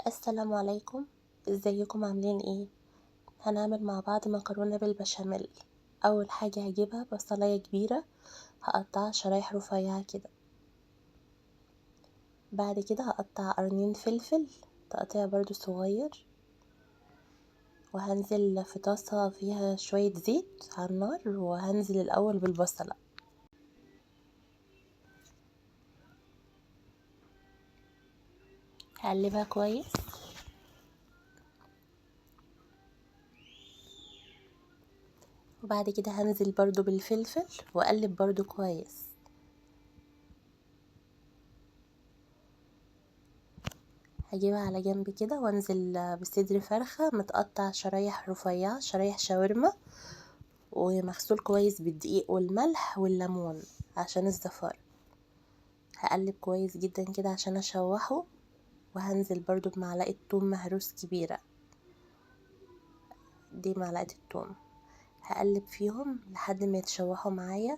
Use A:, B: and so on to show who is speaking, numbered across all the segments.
A: السلام عليكم. ازيكم عاملين ايه؟ هنعمل مع بعض مكرونة بالبشاميل. اول حاجة هجيبها بصلاية كبيرة، هقطعها شرايح رفيعة كده. بعد كده هقطع قرنين فلفل تقطيع برضو صغير، وهنزل في طاسة فيها شوية زيت على النار، وهنزل الاول بالبصلة. هقلبها كويس، وبعد كده هنزل برضو بالفلفل واقلب برضو كويس. هجيبها على جنب كده وانزل بصدر فرخة متقطع شرايح رفيعة، شرايح شاورما، ومغسول كويس بالدقيق والملح والليمون عشان الزفار. هقلب كويس جدا كده عشان اشوحه، وهنزل برضو بمعلقة توم مهروس كبيرة. دي معلقة التوم، هقلب فيهم لحد ما يتشوحوا معايا،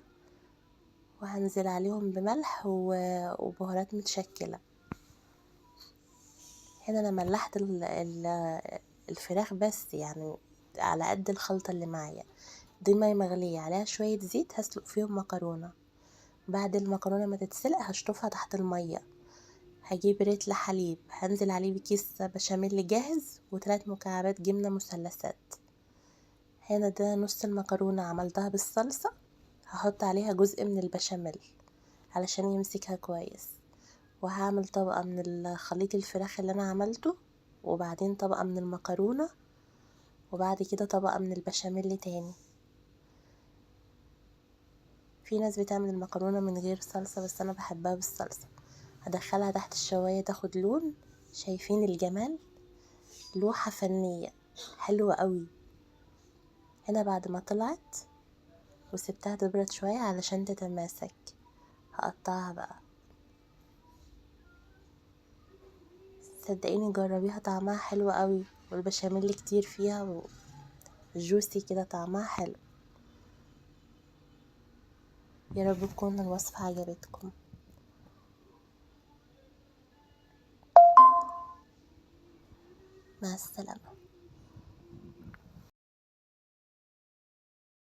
A: وهنزل عليهم بملح وبهارات متشكلة. هنا انا ملحت الفراخ بس، يعني على قد الخلطة اللي معايا. دي مية مغلية عليها شوية زيت، هسلق فيهم مكرونة. بعد المكرونة ما تتسلق هشطفها تحت المية. هجيب رتل حليب، هنزل عليه بكيس بشاميل جاهز و3 مكعبات جبنة مثلثات. هنا ده نص المكرونة عملتها بالصلصة، هحط عليها جزء من البشاميل علشان يمسكها كويس. وهعمل طبقة من الخليط الفراخ اللي انا عملته، وبعدين طبقة من المكرونة، وبعد كده طبقة من البشاميل تاني. في ناس بتعمل المكرونة من غير صلصة، بس انا بحبها بالصلصة. هدخلها تحت الشواية تاخد لون. شايفين الجمال؟ لوحة فنية حلوة قوي. هنا بعد ما طلعت وسبتها تبرد شوية علشان تتماسك، هقطعها بقى. صدقيني جربيها، طعمها حلو قوي، والبشاميل كتير فيها وجوسي كده، طعمها حلو. يا رب تكون الوصفة عجبتكم. مع السلامة.